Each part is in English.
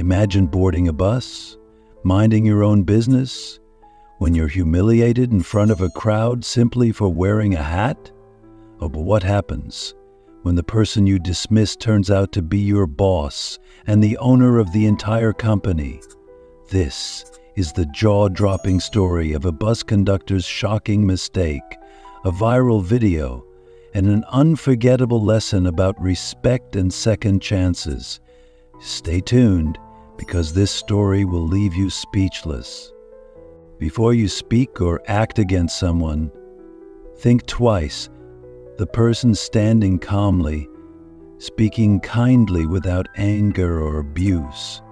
Imagine boarding a bus, minding your own business, when you're humiliated in front of a crowd simply for wearing a hat? Oh, but what happens when the person you dismiss turns out to be your boss and the owner of the entire company? This is the jaw-dropping story of a bus conductor's shocking mistake, a viral video, and an unforgettable lesson about respect and second chances. Stay tuned, because this story will leave you speechless. Before you speak or act against someone, think twice. The person standing calmly, speaking kindly without anger or abuse,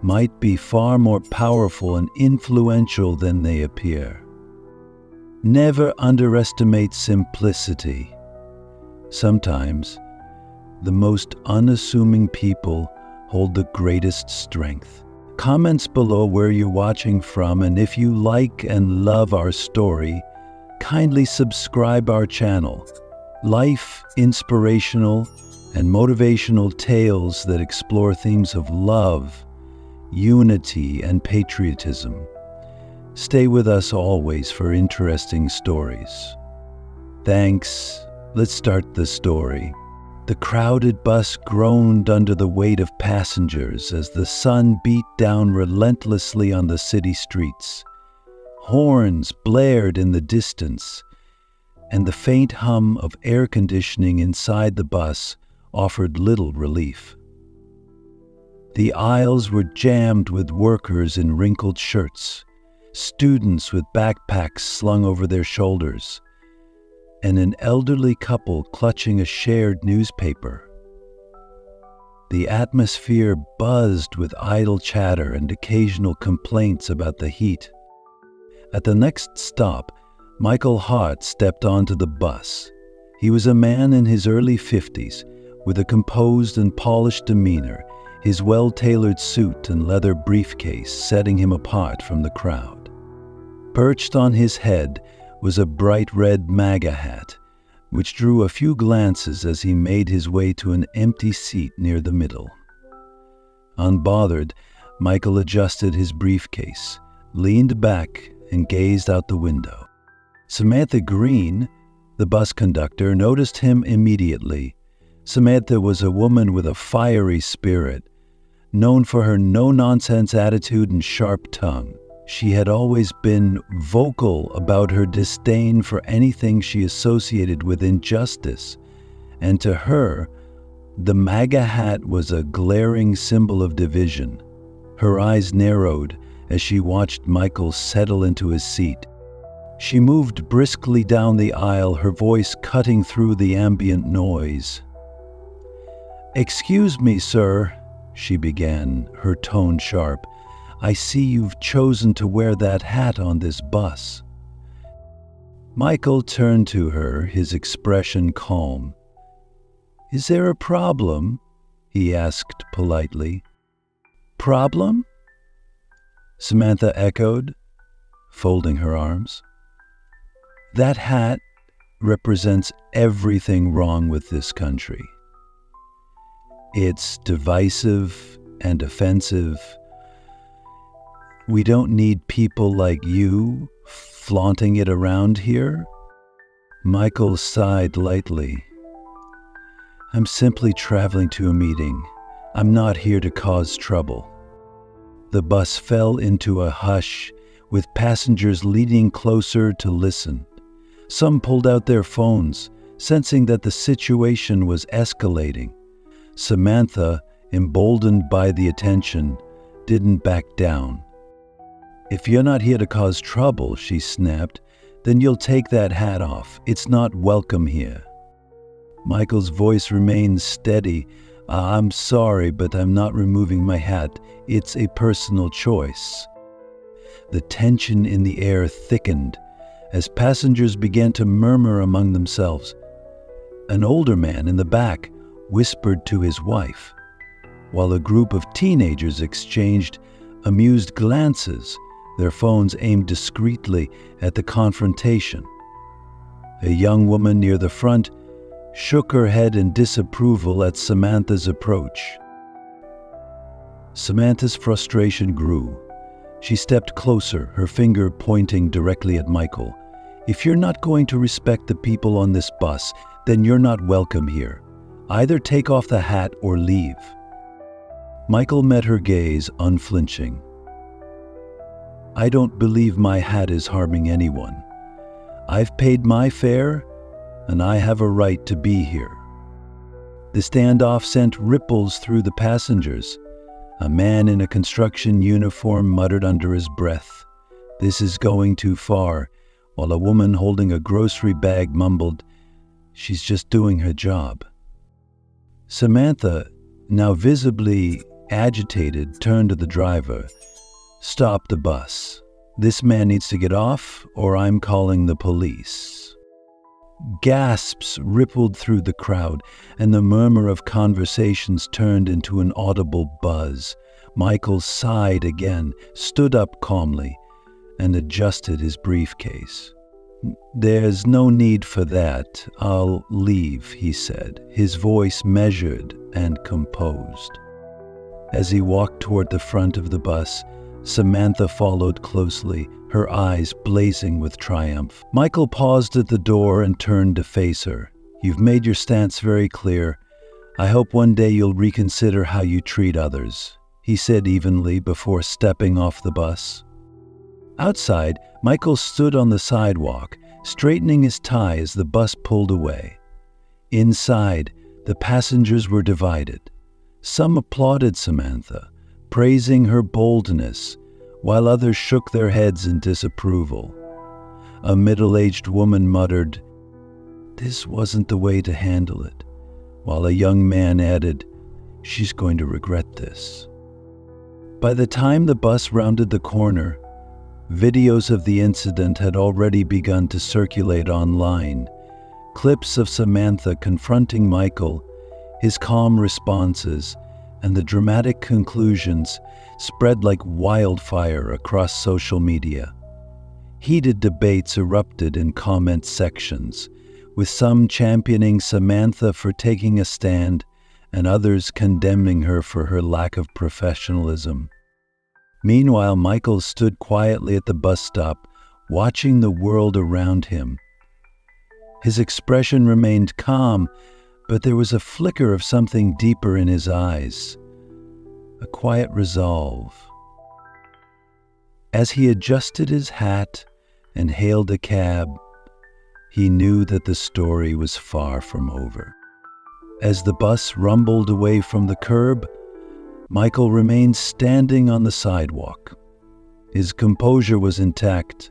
might be far more powerful and influential than they appear. Never underestimate simplicity. Sometimes, the most unassuming people hold the greatest strength. Comments below where you're watching from, and if you like and love our story, kindly subscribe our channel. Life, inspirational, and motivational tales that explore themes of love, unity, and patriotism. Stay with us always for interesting stories. Thanks. Let's start the story. The crowded bus groaned under the weight of passengers as the sun beat down relentlessly on the city streets. Horns blared in the distance, and the faint hum of air conditioning inside the bus offered little relief. The aisles were jammed with workers in wrinkled shirts, students with backpacks slung over their shoulders, and an elderly couple clutching a shared newspaper. The atmosphere buzzed with idle chatter and occasional complaints about the heat. At the next stop, Michael Hart stepped onto the bus. He was a man in his early 50s, with a composed and polished demeanor, his well-tailored suit and leather briefcase setting him apart from the crowd. Perched on his head was a bright red MAGA hat, which drew a few glances as he made his way to an empty seat near the middle. Unbothered, Michael adjusted his briefcase, leaned back, and gazed out the window. Samantha Green, the bus conductor, noticed him immediately. Samantha was a woman with a fiery spirit, known for her no-nonsense attitude and sharp tongue. She had always been vocal about her disdain for anything she associated with injustice, and to her, the MAGA hat was a glaring symbol of division. Her eyes narrowed as she watched Michael settle into his seat. She moved briskly down the aisle, her voice cutting through the ambient noise. "Excuse me, sir," she began, her tone sharp. "I see you've chosen to wear that hat on this bus." Michael turned to her, his expression calm. "Is there a problem?" he asked politely. "Problem?" Samantha echoed, folding her arms. "That hat represents everything wrong with this country. It's divisive and offensive. We don't need people like you flaunting it around here." Michael sighed lightly. "I'm simply traveling to a meeting. I'm not here to cause trouble." The bus fell into a hush, with passengers leaning closer to listen. Some pulled out their phones, sensing that the situation was escalating. Samantha, emboldened by the attention, didn't back down. "If you're not here to cause trouble," she snapped, "then you'll take that hat off. It's not welcome here." Michael's voice remained steady. "I'm sorry, but I'm not removing my hat. It's a personal choice." The tension in the air thickened as passengers began to murmur among themselves. An older man in the back whispered to his wife, while a group of teenagers exchanged amused glances, their phones aimed discreetly at the confrontation. A young woman near the front shook her head in disapproval at Samantha's approach. Samantha's frustration grew. She stepped closer, her finger pointing directly at Michael. "If you're not going to respect the people on this bus, then you're not welcome here. Either take off the hat or leave." Michael met her gaze, unflinching. "I don't believe my hat is harming anyone. I've paid my fare, and I have a right to be here." The standoff sent ripples through the passengers. A man in a construction uniform muttered under his breath, "This is going too far," while a woman holding a grocery bag mumbled, "She's just doing her job." Samantha, now visibly agitated, turned to the driver. "Stop the bus. This man needs to get off, or I'm calling the police." Gasps rippled through the crowd, and the murmur of conversations turned into an audible buzz. Michael sighed again, stood up calmly, and adjusted his briefcase. "There's no need for that. I'll leave," he said, his voice measured and composed. As he walked toward the front of the bus, Samantha followed closely, her eyes blazing with triumph. Michael paused at the door and turned to face her. "You've made your stance very clear. I hope one day you'll reconsider how you treat others," he said evenly before stepping off the bus. Outside, Michael stood on the sidewalk, straightening his tie as the bus pulled away. Inside, the passengers were divided. Some applauded Samantha, praising her boldness, while others shook their heads in disapproval. A middle-aged woman muttered, "This wasn't the way to handle it," while a young man added, "She's going to regret this." By the time the bus rounded the corner, videos of the incident had already begun to circulate online. Clips of Samantha confronting Michael, his calm responses, and the dramatic conclusions spread like wildfire across social media. Heated debates erupted in comment sections, with some championing Samantha for taking a stand and others condemning her for her lack of professionalism. Meanwhile, Michael stood quietly at the bus stop, watching the world around him. His expression remained calm, but there was a flicker of something deeper in his eyes, a quiet resolve. As he adjusted his hat and hailed a cab, he knew that the story was far from over. As the bus rumbled away from the curb, Michael remained standing on the sidewalk. His composure was intact,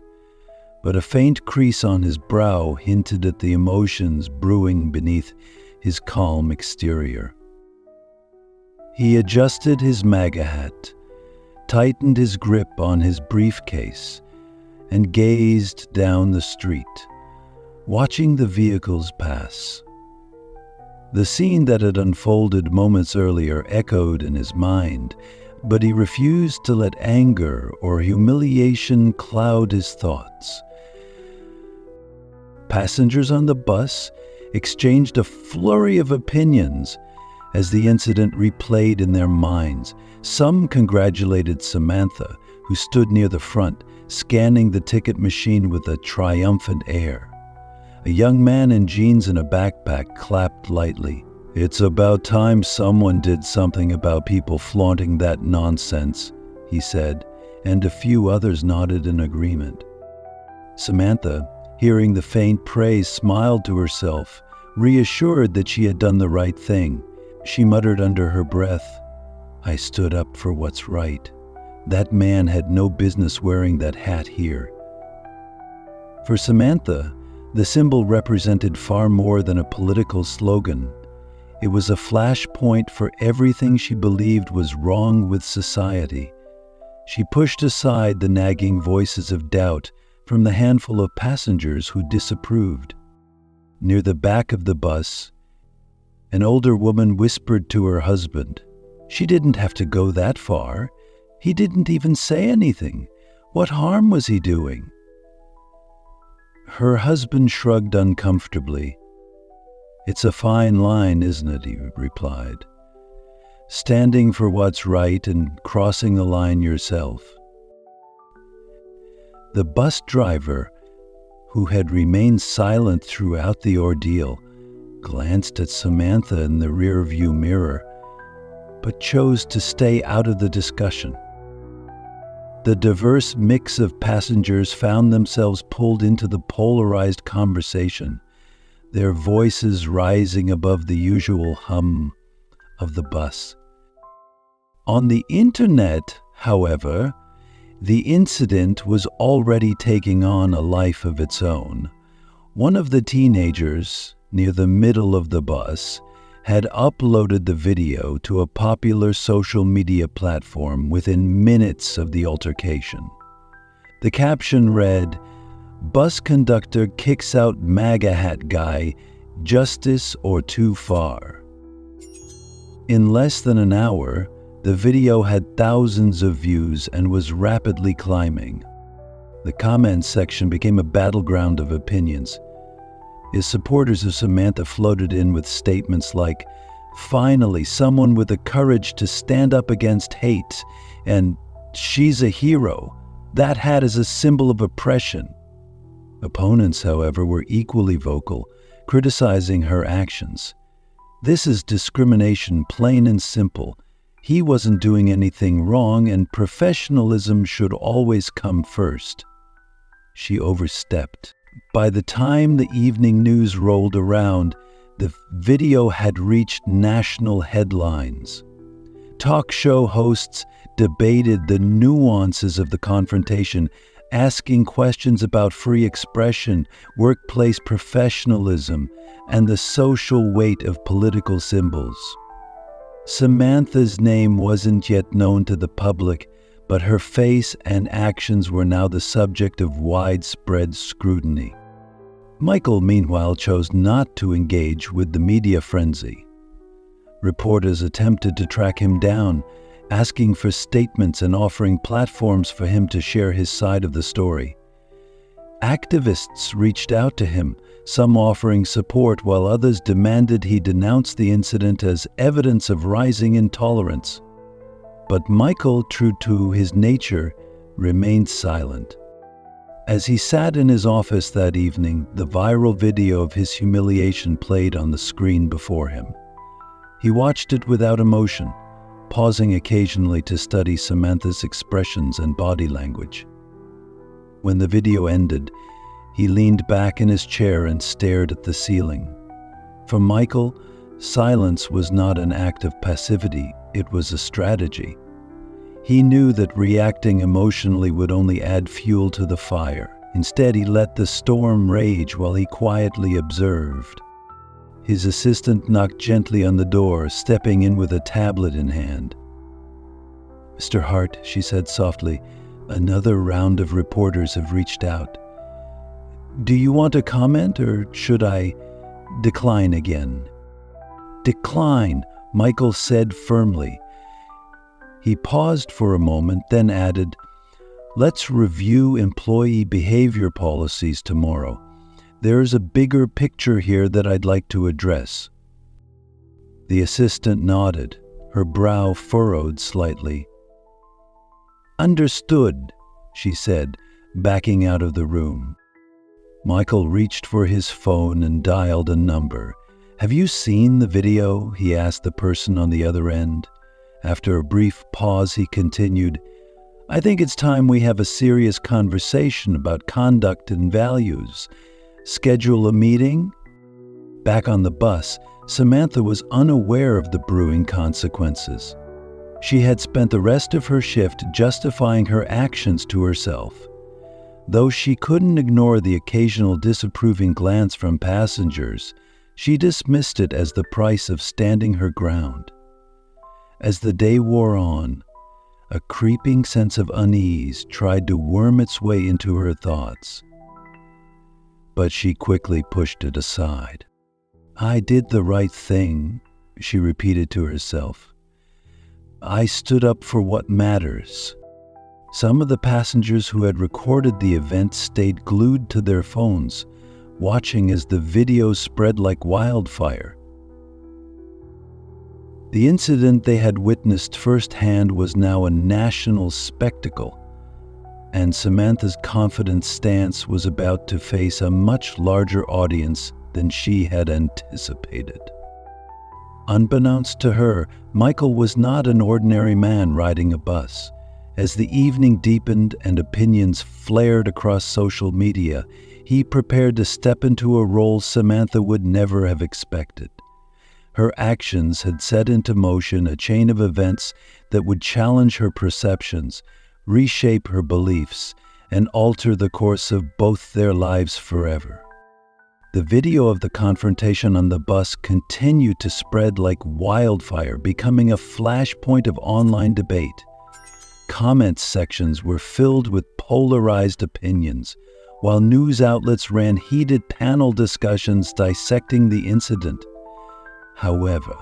but a faint crease on his brow hinted at the emotions brewing beneath his calm exterior. He adjusted his MAGA hat, tightened his grip on his briefcase, and gazed down the street, watching the vehicles pass. The scene that had unfolded moments earlier echoed in his mind, but he refused to let anger or humiliation cloud his thoughts. Passengers on the bus exchanged a flurry of opinions as the incident replayed in their minds. Some congratulated Samantha, who stood near the front, scanning the ticket machine with a triumphant air. A young man in jeans and a backpack clapped lightly. "It's about time someone did something about people flaunting that nonsense," he said, and a few others nodded in agreement. Samantha, hearing the faint praise, smiled to herself, reassured that she had done the right thing. She muttered under her breath, "I stood up for what's right. That man had no business wearing that hat here." For Samantha, the symbol represented far more than a political slogan. It was a flashpoint for everything she believed was wrong with society. She pushed aside the nagging voices of doubt from the handful of passengers who disapproved. Near the back of the bus, an older woman whispered to her husband, "She didn't have to go that far. He didn't even say anything. What harm was he doing?" Her husband shrugged uncomfortably. "It's a fine line, isn't it?" he replied. standing for what's right and crossing the line yourself. The bus driver, who had remained silent throughout the ordeal, glanced at Samantha in the rearview mirror, but chose to stay out of the discussion. The diverse mix of passengers found themselves pulled into the polarized conversation, their voices rising above the usual hum of the bus. On the internet, however, the incident was already taking on a life of its own. One of the teenagers, near the middle of the bus, had uploaded the video to a popular social media platform within minutes of the altercation. The caption read, "Bus conductor kicks out MAGA hat guy, justice or too far." In less than an hour, the video had thousands of views and was rapidly climbing. The comments section became a battleground of opinions. His supporters of Samantha floated in with statements like, "Finally, someone with the courage to stand up against hate," and "She's a hero. That hat is a symbol of oppression." Opponents, however, were equally vocal, criticizing her actions. "This is discrimination, plain and simple. He wasn't doing anything wrong, and professionalism should always come first." She overstepped. By the time the evening news rolled around, the video had reached national headlines. Talk show hosts debated the nuances of the confrontation, asking questions about free expression, workplace professionalism, and the social weight of political symbols. Samantha's name wasn't yet known to the public, but her face and actions were now the subject of widespread scrutiny. Michael, meanwhile, chose not to engage with the media frenzy. Reporters attempted to track him down, asking for statements and offering platforms for him to share his side of the story. Activists reached out to him, some offering support while others demanded he denounce the incident as evidence of rising intolerance. But Michael, true to his nature, remained silent. As he sat in his office that evening, the viral video of his humiliation played on the screen before him. He watched it without emotion, pausing occasionally to study Samantha's expressions and body language. When the video ended, he leaned back in his chair and stared at the ceiling. For Michael, silence was not an act of passivity, it was a strategy. He knew that reacting emotionally would only add fuel to the fire. Instead, he let the storm rage while he quietly observed. His assistant knocked gently on the door, stepping in with a tablet in hand. "Mr. Hart," she said softly, "another round of reporters have reached out. Do you want to comment, or should I decline again?" "Decline," Michael said firmly. He paused for a moment, then added, "Let's review employee behavior policies tomorrow. There's a bigger picture here that I'd like to address." The assistant nodded, her brow furrowed slightly. "Understood," she said, backing out of the room. Michael reached for his phone and dialed a number. "Have you seen the video?" he asked the person on the other end. After a brief pause, he continued, "I think it's time we have a serious conversation about conduct and values. Schedule a meeting?" Back on the bus, Samantha was unaware of the brewing consequences. She had spent the rest of her shift justifying her actions to herself. Though she couldn't ignore the occasional disapproving glance from passengers, she dismissed it as the price of standing her ground. As the day wore on, a creeping sense of unease tried to worm its way into her thoughts. But she quickly pushed it aside. "I did the right thing," she repeated to herself. "I stood up for what matters." Some of the passengers who had recorded the event stayed glued to their phones, watching as the video spread like wildfire. The incident they had witnessed firsthand was now a national spectacle, and Samantha's confident stance was about to face a much larger audience than she had anticipated. Unbeknownst to her, Michael was not an ordinary man riding a bus. As the evening deepened and opinions flared across social media, he prepared to step into a role Samantha would never have expected. Her actions had set into motion a chain of events that would challenge her perceptions, reshape her beliefs, and alter the course of both their lives forever. The video of the confrontation on the bus continued to spread like wildfire, becoming a flashpoint of online debate. Comment sections were filled with polarized opinions, while news outlets ran heated panel discussions dissecting the incident. However,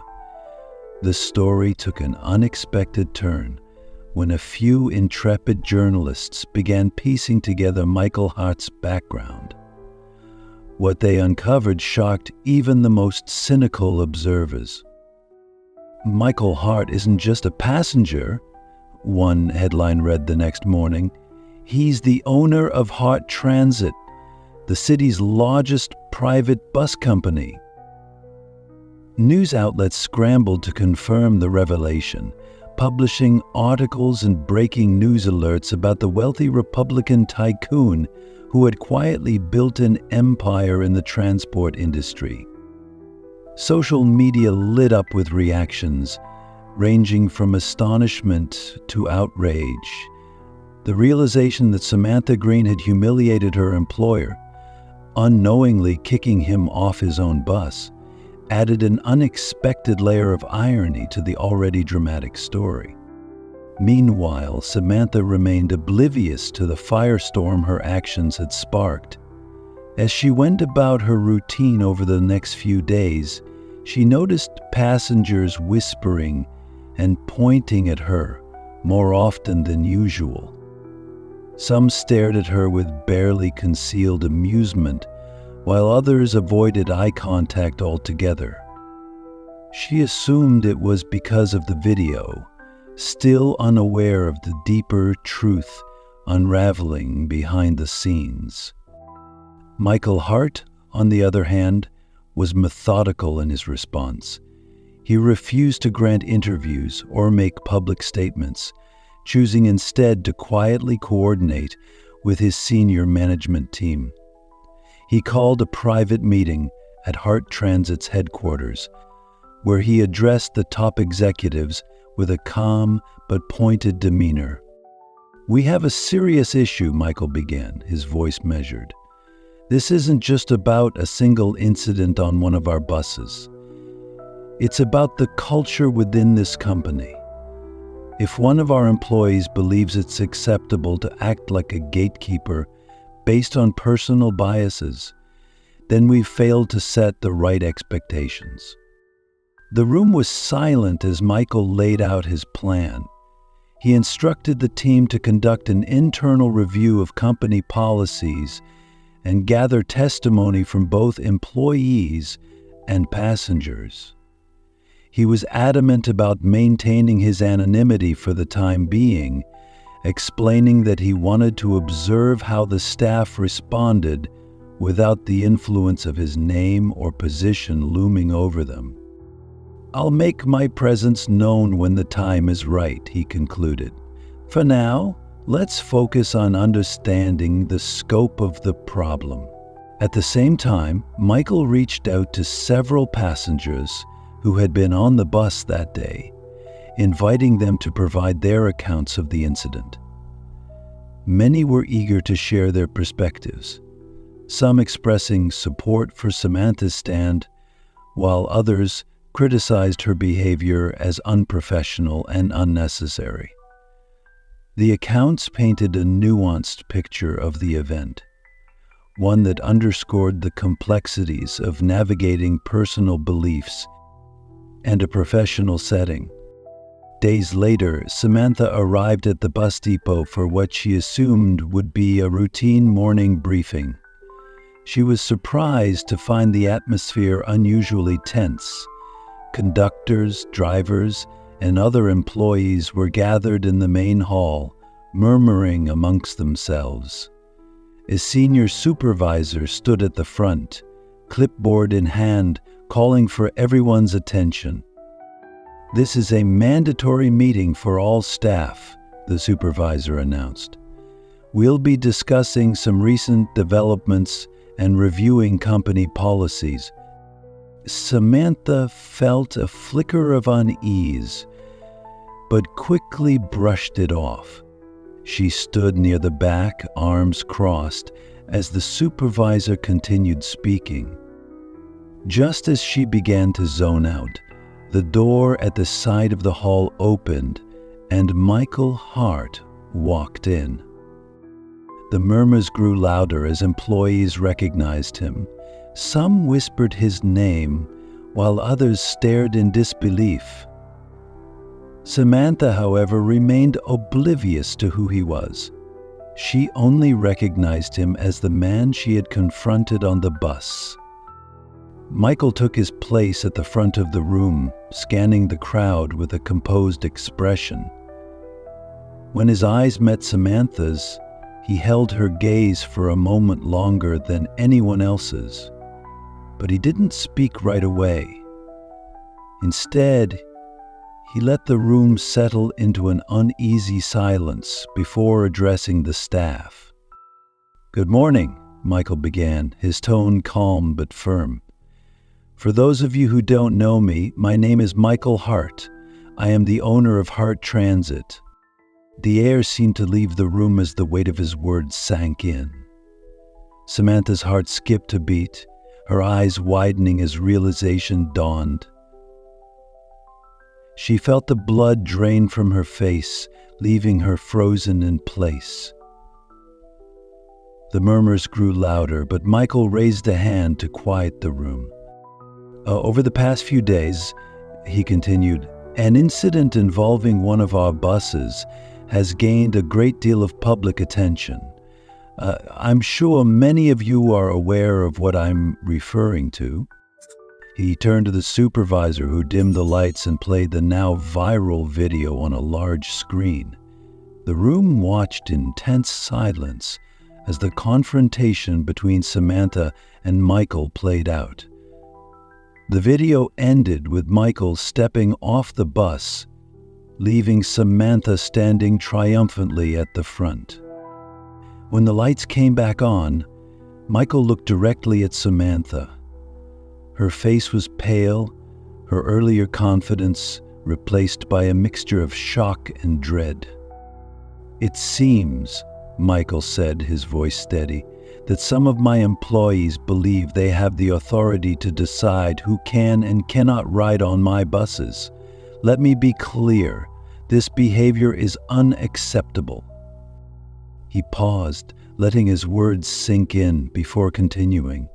the story took an unexpected turn when a few intrepid journalists began piecing together Michael Hart's background. What they uncovered shocked even the most cynical observers. "Michael Hart isn't just a passenger," one headline read the next morning. "He's the owner of Hart Transit, the city's largest private bus company." News outlets scrambled to confirm the revelation, publishing articles and breaking news alerts about the wealthy Republican tycoon who had quietly built an empire in the transport industry. Social media lit up with reactions, ranging from astonishment to outrage. The realization that Samantha Green had humiliated her employer, unknowingly kicking him off his own bus, added an unexpected layer of irony to the already dramatic story. Meanwhile, Samantha remained oblivious to the firestorm her actions had sparked. As she went about her routine over the next few days, she noticed passengers whispering and pointing at her more often than usual. Some stared at her with barely concealed amusement, while others avoided eye contact altogether. She assumed it was because of the video, still unaware of the deeper truth unraveling behind the scenes. Michael Hart, on the other hand, was methodical in his response. He refused to grant interviews or make public statements, choosing instead to quietly coordinate with his senior management team. He called a private meeting at Hart Transit's headquarters, where he addressed the top executives with a calm but pointed demeanor. "We have a serious issue," Michael began, his voice measured. "This isn't just about a single incident on one of our buses. It's about the culture within this company. If one of our employees believes it's acceptable to act like a gatekeeper based on personal biases, then we've failed to set the right expectations." The room was silent as Michael laid out his plan. He instructed the team to conduct an internal review of company policies and gather testimony from both employees and passengers. He was adamant about maintaining his anonymity for the time being, explaining that he wanted to observe how the staff responded without the influence of his name or position looming over them. "I'll make my presence known when the time is right," he concluded. "For now, let's focus on understanding the scope of the problem." At the same time, Michael reached out to several passengers who had been on the bus that day, inviting them to provide their accounts of the incident. Many were eager to share their perspectives, some expressing support for Samantha's stand, while others criticized her behavior as unprofessional and unnecessary. The accounts painted a nuanced picture of the event, one that underscored the complexities of navigating personal beliefs and a professional setting. Days later, Samantha arrived at the bus depot for what she assumed would be a routine morning briefing. She was surprised to find the atmosphere unusually tense, Conductors, drivers, and other employees were gathered in the main hall, murmuring amongst themselves. A senior supervisor stood at the front, clipboard in hand, calling for everyone's attention. "This is a mandatory meeting for all staff," the supervisor announced. "We'll be discussing some recent developments and reviewing company policies." Samantha felt a flicker of unease, but quickly brushed it off. She stood near the back, arms crossed, as the supervisor continued speaking. Just as she began to zone out, the door at the side of the hall opened, and Michael Hart walked in. The murmurs grew louder as employees recognized him. Some whispered his name, while others stared in disbelief. Samantha, however, remained oblivious to who he was. She only recognized him as the man she had confronted on the bus. Michael took his place at the front of the room, scanning the crowd with a composed expression. When his eyes met Samantha's, he held her gaze for a moment longer than anyone else's. But he didn't speak right away. Instead, he let the room settle into an uneasy silence before addressing the staff. "Good morning," Michael began, his tone calm but firm. "For those of you who don't know me, my name is Michael Hart. I am the owner of Hart Transit." The air seemed to leave the room as the weight of his words sank in. Samantha's heart skipped a beat, her eyes widening as realization dawned. She felt the blood drain from her face, leaving her frozen in place. The murmurs grew louder, but Michael raised a hand to quiet the room. "Over the past few days," he continued, "an incident involving one of our buses has gained a great deal of public attention. I'm sure many of you are aware of what I'm referring to." He turned to the supervisor, who dimmed the lights and played the now viral video on a large screen. The room watched in tense silence as the confrontation between Samantha and Michael played out. The video ended with Michael stepping off the bus, leaving Samantha standing triumphantly at the front. When the lights came back on, Michael looked directly at Samantha. Her face was pale, her earlier confidence replaced by a mixture of shock and dread. "It seems," Michael said, his voice steady, "that some of my employees believe they have the authority to decide who can and cannot ride on my buses. Let me be clear, this behavior is unacceptable." He paused, letting his words sink in before continuing.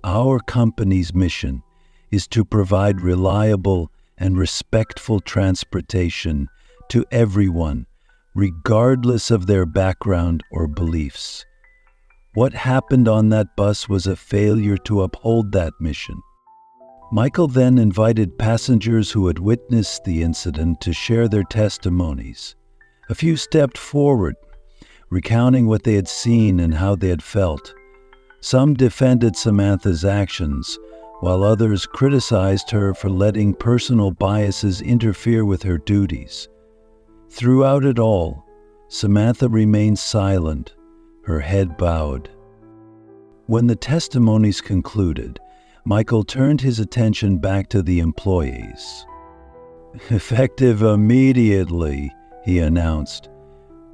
"Our company's mission is to provide reliable and respectful transportation to everyone, regardless of their background or beliefs. What happened on that bus was a failure to uphold that mission." Michael then invited passengers who had witnessed the incident to share their testimonies. A few stepped forward, recounting what they had seen and how they had felt. Some defended Samantha's actions, while others criticized her for letting personal biases interfere with her duties. Throughout it all, Samantha remained silent, her head bowed. When the testimonies concluded, Michael turned his attention back to the employees. "Effective immediately," he announced,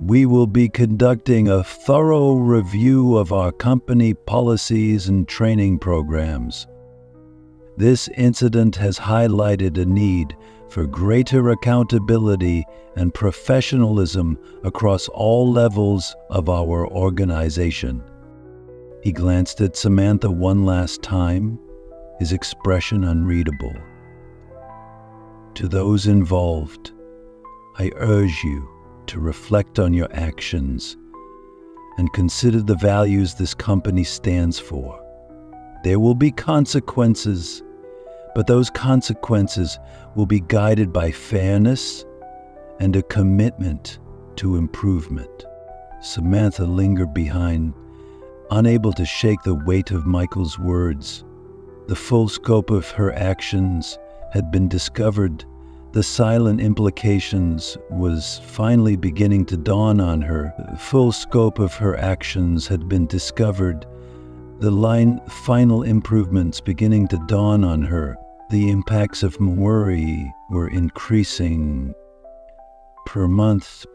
"we will be conducting a thorough review of our company policies and training programs. This incident has highlighted a need for greater accountability and professionalism across all levels of our organization." He glanced at Samantha one last time, his expression unreadable. "To those involved, I urge you to reflect on your actions and consider the values this company stands for. There will be consequences, but those consequences will be guided by fairness and a commitment to improvement. Samantha lingered behind, unable to shake the weight of Michael's words. The full scope of her actions had been discovered. The silent implications was finally beginning to dawn on her. The full scope of her actions had been discovered. The final improvements beginning to dawn on her. The impacts of worry were increasing per month.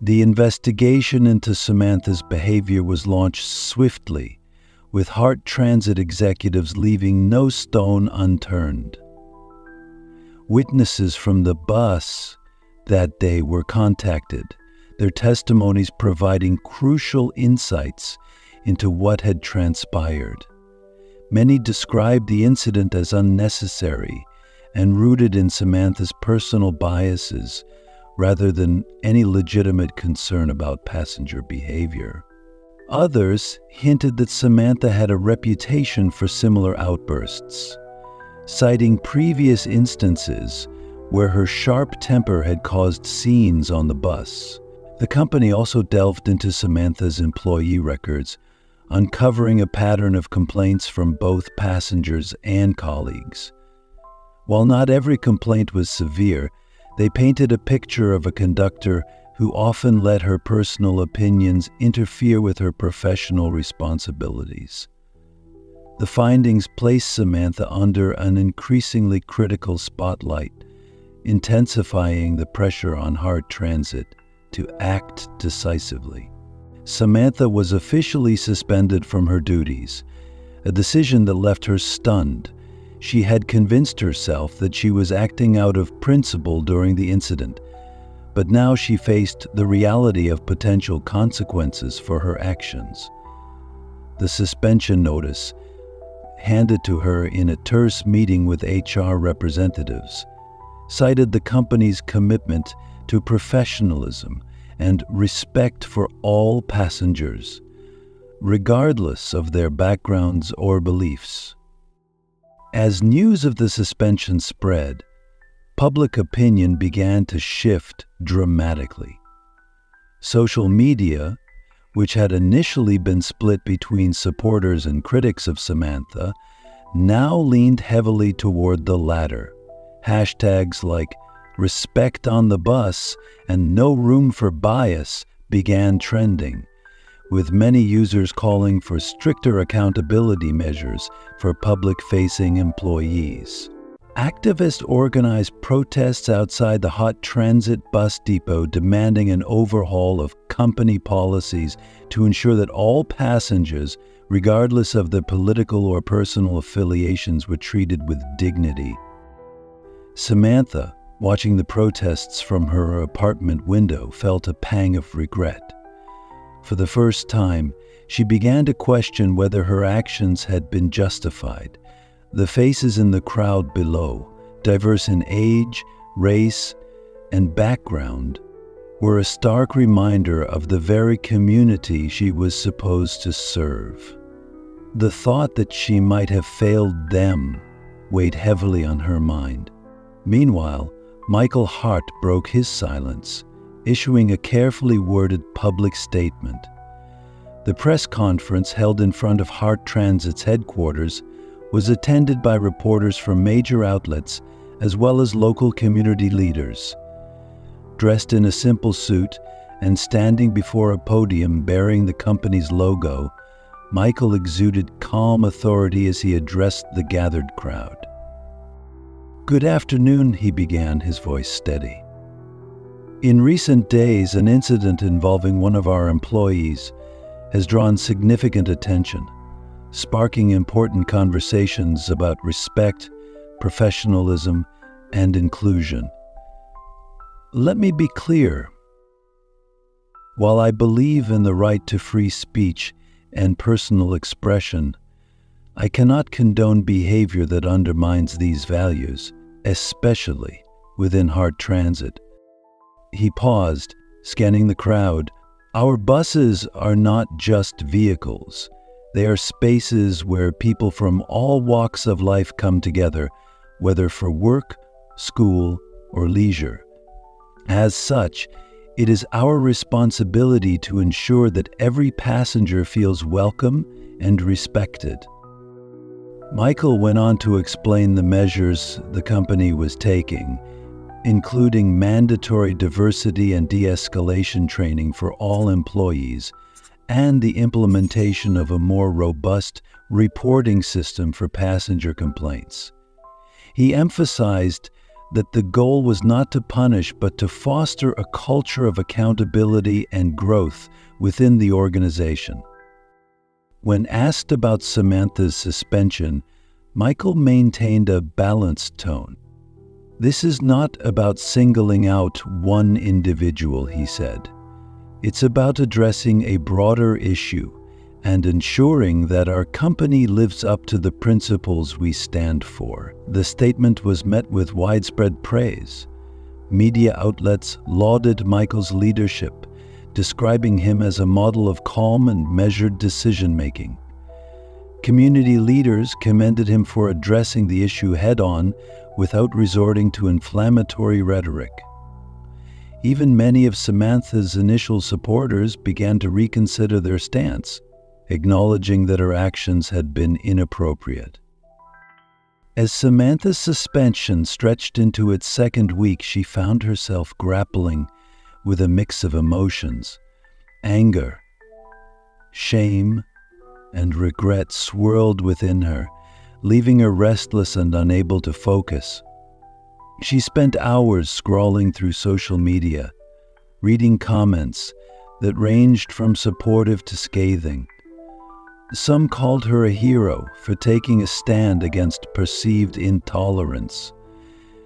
The investigation into Samantha's behavior was launched swiftly, with Heart Transit executives leaving no stone unturned. Witnesses from the bus that day were contacted, their testimonies providing crucial insights into what had transpired. Many described the incident as unnecessary and rooted in Samantha's personal biases rather than any legitimate concern about passenger behavior. Others hinted that Samantha had a reputation for similar outbursts, citing previous instances where her sharp temper had caused scenes on the bus. The company also delved into Samantha's employee records, uncovering a pattern of complaints from both passengers and colleagues. While not every complaint was severe, they painted a picture of a conductor who often let her personal opinions interfere with her professional responsibilities. The findings placed Samantha under an increasingly critical spotlight, intensifying the pressure on Heart Transit to act decisively. Samantha was officially suspended from her duties, a decision that left her stunned. She had convinced herself that she was acting out of principle during the incident, but now she faced the reality of potential consequences for her actions. The suspension notice, handed to her in a terse meeting with HR representatives, cited the company's commitment to professionalism and respect for all passengers, regardless of their backgrounds or beliefs. As news of the suspension spread, public opinion began to shift dramatically. Social media, which had initially been split between supporters and critics of Samantha, now leaned heavily toward the latter. Hashtags like "respect on the bus" and "no room for bias" began trending, with many users calling for stricter accountability measures for public-facing employees. Activists organized protests outside the Heart Transit bus depot demanding an overhaul of company policies to ensure that all passengers, regardless of their political or personal affiliations, were treated with dignity. Samantha, watching the protests from her apartment window, felt a pang of regret. For the first time, she began to question whether her actions had been justified. The faces in the crowd below, diverse in age, race, and background, were a stark reminder of the very community she was supposed to serve. The thought that she might have failed them weighed heavily on her mind. Meanwhile, Michael Hart broke his silence, issuing a carefully worded public statement. The press conference held in front of Heart Transit's headquarters was attended by reporters from major outlets as well as local community leaders. Dressed in a simple suit and standing before a podium bearing the company's logo, Michael exuded calm authority as he addressed the gathered crowd. "Good afternoon," he began, his voice steady. "In recent days, an incident involving one of our employees has drawn significant attention, sparking important conversations about respect, professionalism, and inclusion. Let me be clear. While I believe in the right to free speech and personal expression, I cannot condone behavior that undermines these values, especially within Heart Transit." He paused, scanning the crowd. "Our buses are not just vehicles. They are spaces where people from all walks of life come together, whether for work, school, or leisure. As such, it is our responsibility to ensure that every passenger feels welcome and respected. Michael went on to explain the measures the company was taking, including mandatory diversity and de-escalation training for all employees, and the implementation of a more robust reporting system for passenger complaints. He emphasized that the goal was not to punish but to foster a culture of accountability and growth within the organization. When asked about Samantha's suspension, Michael maintained a balanced tone. "This is not about singling out one individual," he said. "It's about addressing a broader issue and ensuring that our company lives up to the principles we stand for." The statement was met with widespread praise. Media outlets lauded Michael's leadership, describing him as a model of calm and measured decision-making. Community leaders commended him for addressing the issue head-on without resorting to inflammatory rhetoric. Even many of Samantha's initial supporters began to reconsider their stance, acknowledging that her actions had been inappropriate. As Samantha's suspension stretched into its second week, she found herself grappling with a mix of emotions. Anger, shame, and regret swirled within her, leaving her restless and unable to focus. She spent hours scrolling through social media, reading comments that ranged from supportive to scathing. Some called her a hero for taking a stand against perceived intolerance,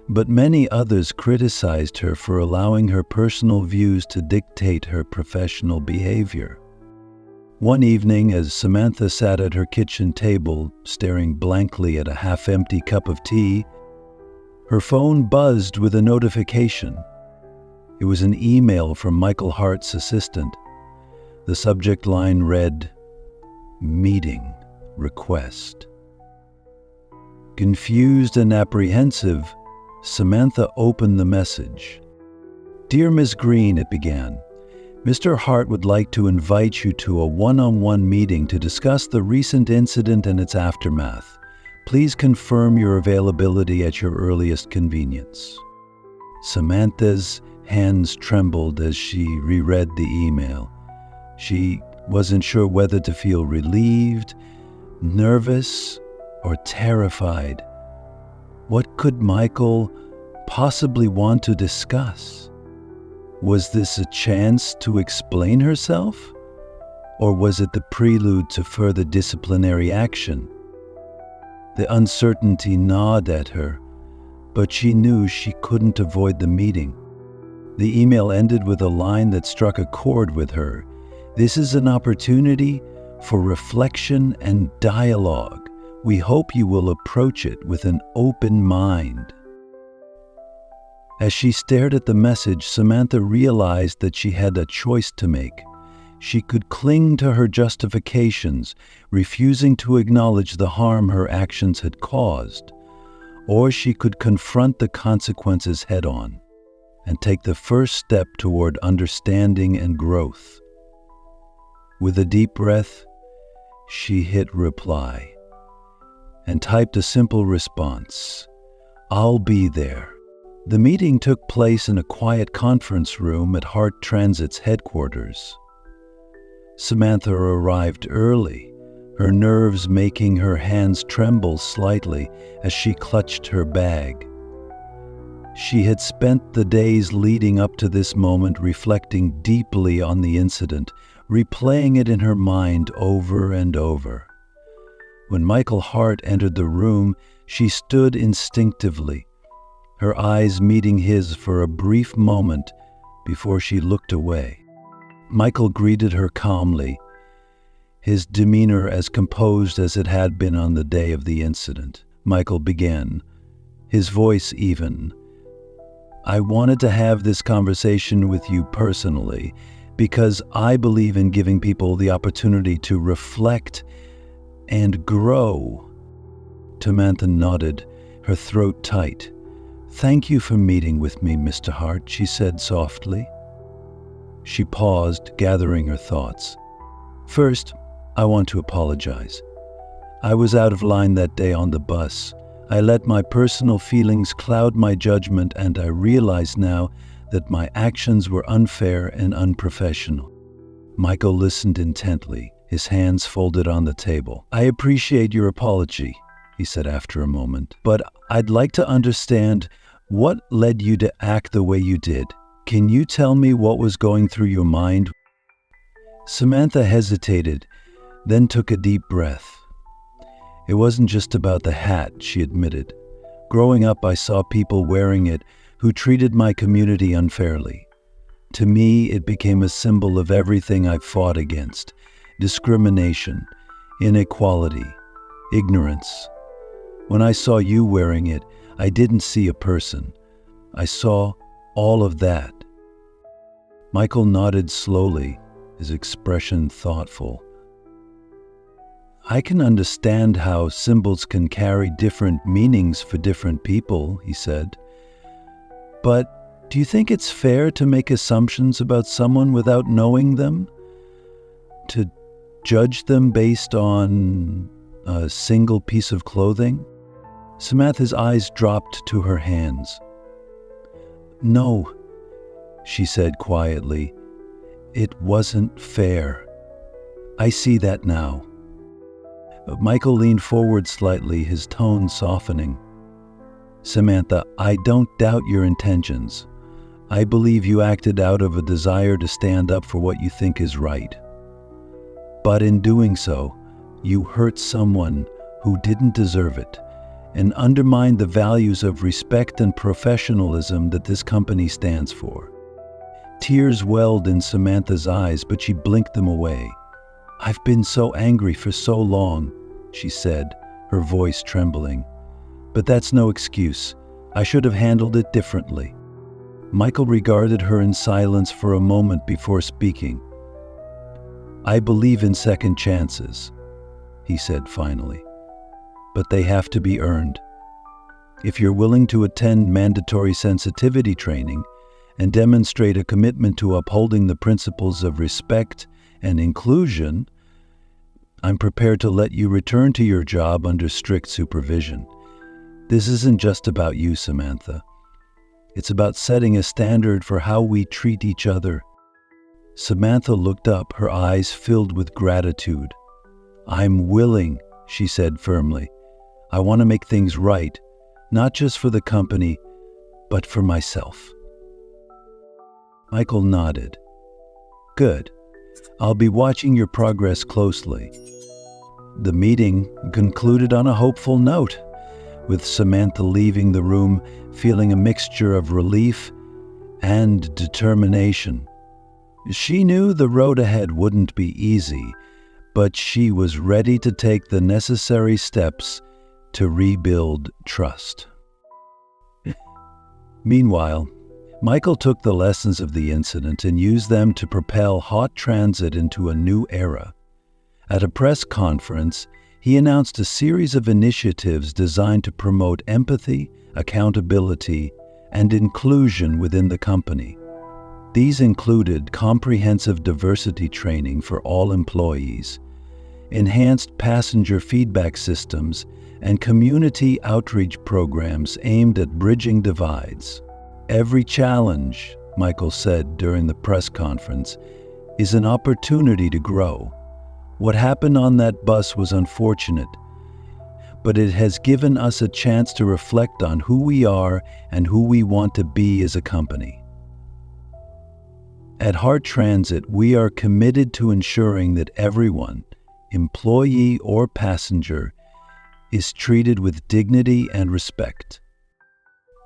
but many others criticized her for allowing her personal views to dictate her professional behavior. One evening, as Samantha sat at her kitchen table, staring blankly at a half-empty cup of tea, her phone buzzed with a notification. It was an email from Michael Hart's assistant. The subject line read, "Meeting Request." Confused and apprehensive, Samantha opened the message. "Dear Ms. Green," it began, "Mr. Hart would like to invite you to a one-on-one meeting to discuss the recent incident and its aftermath. Please confirm your availability at your earliest convenience." Samantha's hands trembled as she reread the email. She wasn't sure whether to feel relieved, nervous, or terrified. What could Michael possibly want to discuss? Was this a chance to explain herself? Or was it the prelude to further disciplinary action? The uncertainty gnawed at her, but she knew she couldn't avoid the meeting. The email ended with a line that struck a chord with her. "This is an opportunity for reflection and dialogue. We hope you will approach it with an open mind." As she stared at the message, Samantha realized that she had a choice to make. She could cling to her justifications, refusing to acknowledge the harm her actions had caused, or she could confront the consequences head-on and take the first step toward understanding and growth. With a deep breath, she hit reply and typed a simple response, "I'll be there." The meeting took place in a quiet conference room at Hart Transit's headquarters. Samantha arrived early, her nerves making her hands tremble slightly as she clutched her bag. She had spent the days leading up to this moment reflecting deeply on the incident, replaying it in her mind over and over. When Michael Hart entered the room, she stood instinctively, her eyes meeting his for a brief moment before she looked away. Michael greeted her calmly, his demeanor as composed as it had been on the day of the incident. Michael began, his voice even. "I wanted to have this conversation with you personally because I believe in giving people the opportunity to reflect and grow. Samantha nodded, her throat tight. "Thank you for meeting with me, Mr. Hart," she said softly. She paused, gathering her thoughts. "First, I want to apologize. I was out of line that day on the bus. I let my personal feelings cloud my judgment, and I realize now that my actions were unfair and unprofessional." Michael listened intently, his hands folded on the table. "I appreciate your apology," he said after a moment, "but I'd like to understand what led you to act the way you did. Can you tell me what was going through your mind?" Samantha hesitated, then took a deep breath. "It wasn't just about the hat," she admitted. "Growing up, I saw people wearing it who treated my community unfairly. To me, it became a symbol of everything I've fought against: discrimination, inequality, ignorance. When I saw you wearing it, I didn't see a person. I saw all of that." Michael nodded slowly, his expression thoughtful. "I can understand how symbols can carry different meanings for different people," he said. "But do you think it's fair to make assumptions about someone without knowing them? To judge them based on a single piece of clothing?" Samantha's eyes dropped to her hands. "No," she said quietly. "It wasn't fair. I see that now." Michael leaned forward slightly, his tone softening. "Samantha, I don't doubt your intentions. I believe you acted out of a desire to stand up for what you think is right. But in doing so, you hurt someone who didn't deserve it and undermined the values of respect and professionalism that this company stands for." Tears welled in Samantha's eyes, but she blinked them away. "I've been so angry for so long," she said, her voice trembling. "But that's no excuse. I should have handled it differently." Michael regarded her in silence for a moment before speaking. "I believe in second chances," he said finally, "but they have to be earned. If you're willing to attend mandatory sensitivity training and demonstrate a commitment to upholding the principles of respect and inclusion, I'm prepared to let you return to your job under strict supervision. This isn't just about you, Samantha. It's about setting a standard for how we treat each other." Samantha looked up, her eyes filled with gratitude. "I'm willing," she said firmly. "I want to make things right, not just for the company, but for myself." Michael nodded. "Good. I'll be watching your progress closely." The meeting concluded on a hopeful note, with Samantha leaving the room feeling a mixture of relief and determination. She knew the road ahead wouldn't be easy, but she was ready to take the necessary steps to rebuild trust. Meanwhile, Michael took the lessons of the incident and used them to propel Hot Transit into a new era. At a press conference, he announced a series of initiatives designed to promote empathy, accountability, and inclusion within the company. These included comprehensive diversity training for all employees, enhanced passenger feedback systems, and community outreach programs aimed at bridging divides. "Every challenge," Michael said during the press conference, "is an opportunity to grow. What happened on that bus was unfortunate, but it has given us a chance to reflect on who we are and who we want to be as a company." At Hart Transit, we are committed to ensuring that everyone, employee or passenger, is treated with dignity and respect.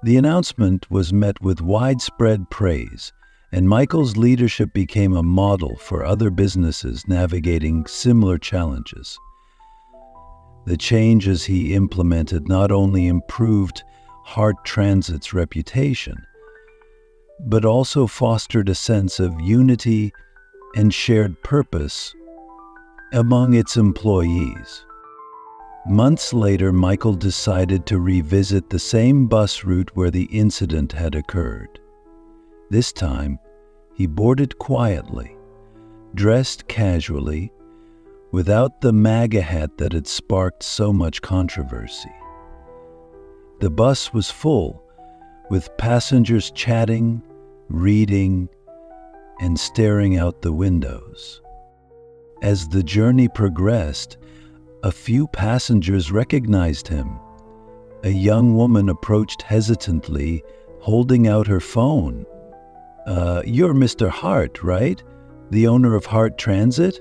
The announcement was met with widespread praise, and Michael's leadership became a model for other businesses navigating similar challenges. The changes he implemented not only improved Hart Transit's reputation, but also fostered a sense of unity and shared purpose among its employees. Months later, Michael decided to revisit the same bus route where the incident had occurred. This time, he boarded quietly, dressed casually, without the MAGA hat that had sparked so much controversy. The bus was full, with passengers chatting, reading, and staring out the windows. As the journey progressed, a few passengers recognized him. A young woman approached hesitantly, holding out her phone. You're Mr. Hart, right? The owner of Hart Transit?"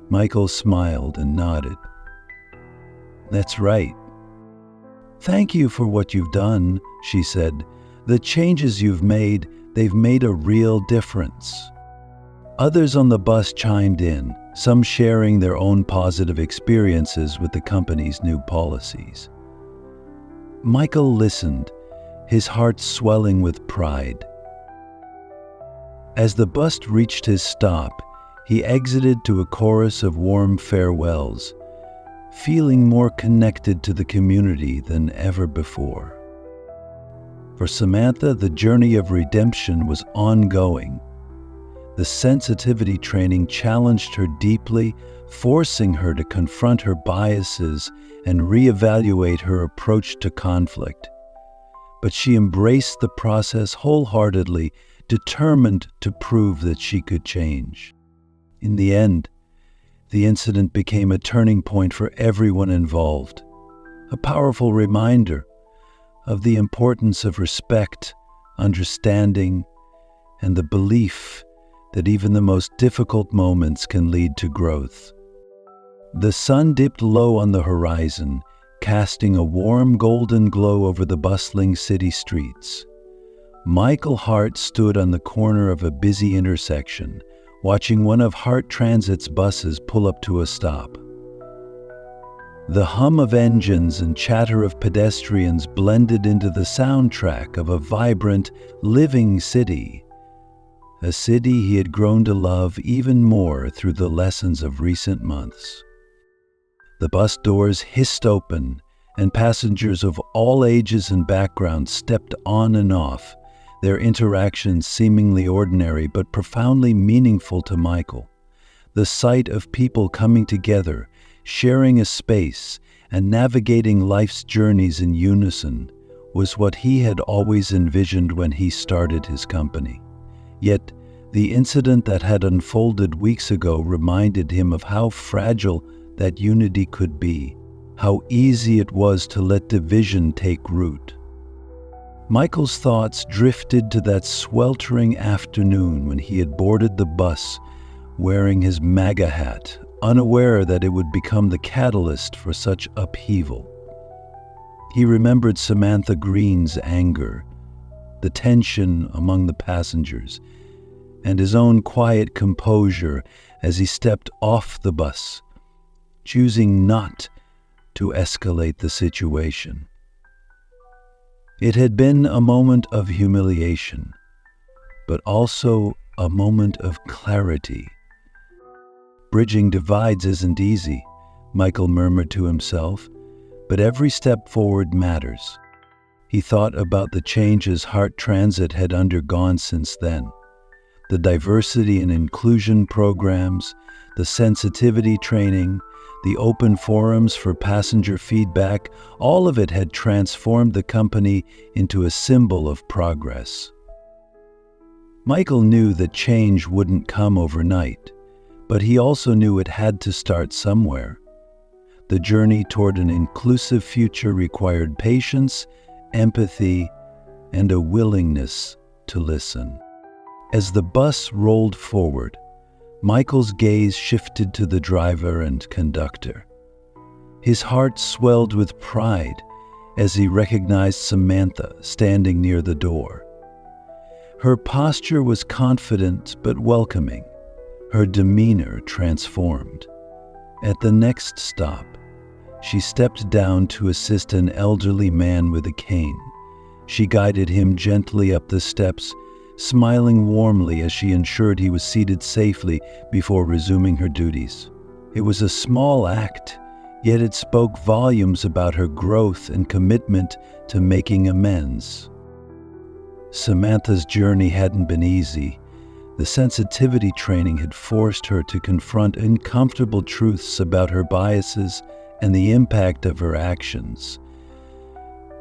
Michael smiled and nodded. "That's right." "Thank you for what you've done," she said. "The changes you've made, they've made a real difference." Others on the bus chimed in, some sharing their own positive experiences with the company's new policies. Michael listened, his heart swelling with pride. As the bus reached his stop, he exited to a chorus of warm farewells, feeling more connected to the community than ever before. For Samantha, the journey of redemption was ongoing. The sensitivity training challenged her deeply, forcing her to confront her biases and reevaluate her approach to conflict. But she embraced the process wholeheartedly, determined to prove that she could change. In the end, the incident became a turning point for everyone involved, a powerful reminder of the importance of respect, understanding, and the belief that even the most difficult moments can lead to growth. The sun dipped low on the horizon, casting a warm golden glow over the bustling city streets. Michael Hart stood on the corner of a busy intersection, watching one of Hart Transit's buses pull up to a stop. The hum of engines and chatter of pedestrians blended into the soundtrack of a vibrant, living city. A city he had grown to love even more through the lessons of recent months. The bus doors hissed open, and passengers of all ages and backgrounds stepped on and off, their interactions seemingly ordinary but profoundly meaningful to Michael. The sight of people coming together, sharing a space, and navigating life's journeys in unison was what he had always envisioned when he started his company. Yet, the incident that had unfolded weeks ago reminded him of how fragile that unity could be, how easy it was to let division take root. Michael's thoughts drifted to that sweltering afternoon when he had boarded the bus wearing his MAGA hat, unaware that it would become the catalyst for such upheaval. He remembered Samantha Green's anger, the tension among the passengers, and his own quiet composure as he stepped off the bus, choosing not to escalate the situation. It had been a moment of humiliation, but also a moment of clarity. Bridging divides isn't easy, Michael murmured to himself, but every step forward matters. He thought about the changes Hart Transit had undergone since then. The diversity and inclusion programs, the sensitivity training, the open forums for passenger feedback, all of it had transformed the company into a symbol of progress. Michael knew that change wouldn't come overnight, but he also knew it had to start somewhere. The journey toward an inclusive future required patience, empathy, and a willingness to listen. As the bus rolled forward, Michael's gaze shifted to the driver and conductor. His heart swelled with pride as he recognized Samantha standing near the door. Her posture was confident but welcoming, her demeanor transformed. At the next stop, she stepped down to assist an elderly man with a cane. She guided him gently up the steps, smiling warmly as she ensured he was seated safely before resuming her duties. It was a small act, yet it spoke volumes about her growth and commitment to making amends. Samantha's journey hadn't been easy. The sensitivity training had forced her to confront uncomfortable truths about her biases and the impact of her actions.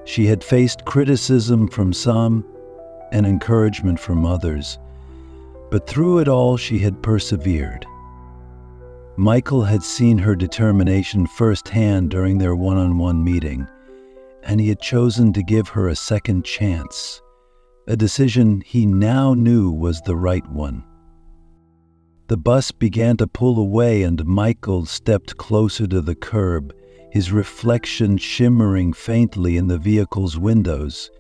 She had faced criticism from some and encouragement from others, but through it all she had persevered. Michael had seen her determination firsthand during their one-on-one meeting, and he had chosen to give her a second chance, a decision he now knew was the right one. The bus began to pull away and Michael stepped closer to the curb, his reflection shimmering faintly in the vehicle's windows.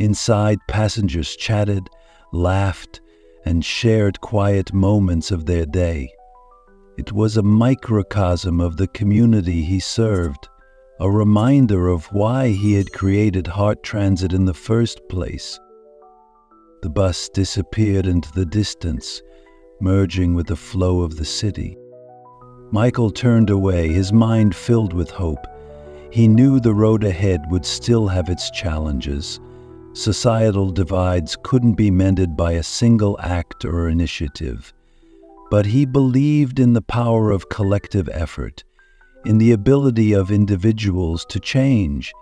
Inside, passengers chatted, laughed, and shared quiet moments of their day. It was a microcosm of the community he served, a reminder of why he had created Heart Transit in the first place. The bus disappeared into the distance, merging with the flow of the city. Michael turned away, his mind filled with hope. He knew the road ahead would still have its challenges. Societal divides couldn't be mended by a single act or initiative. But he believed in the power of collective effort, in the ability of individuals to change,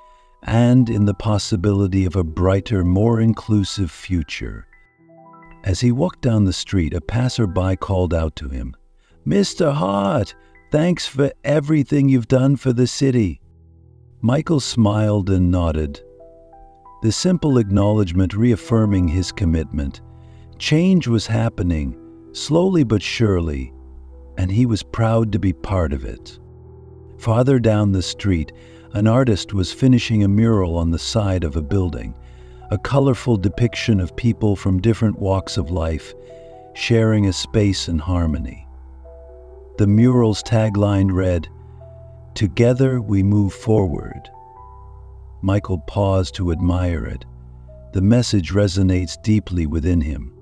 and in the possibility of a brighter, more inclusive future. As he walked down the street, a passerby called out to him, "Mr. Hart, thanks for everything you've done for the city." Michael smiled and nodded, the simple acknowledgement reaffirming his commitment. Change was happening, slowly but surely, and he was proud to be part of it. Farther down the street, an artist was finishing a mural on the side of a building, a colorful depiction of people from different walks of life, sharing a space in harmony. The mural's tagline read, "Together we move forward." Michael paused to admire it. The message resonates deeply within him.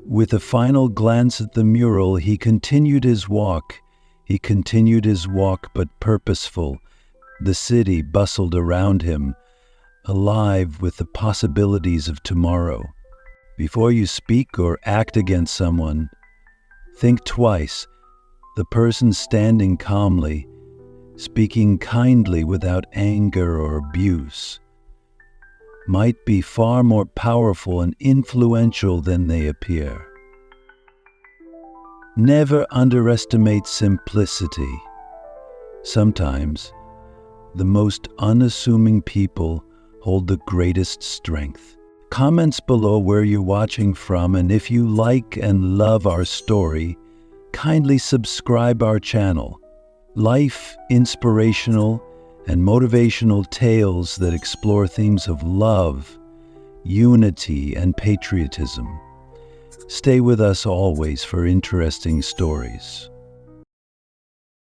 With a final glance at the mural, he continued his walk. But purposeful. The city bustled around him, alive with the possibilities of tomorrow. Before you speak or act against someone, think twice. The person standing calmly, speaking kindly without anger or abuse, might be far more powerful and influential than they appear. Never underestimate simplicity. Sometimes, the most unassuming people hold the greatest strength. Comments below where you're watching from, and if you like and love our story, kindly subscribe our channel. Life, inspirational, and motivational tales that explore themes of love, unity, and patriotism. Stay with us always for interesting stories.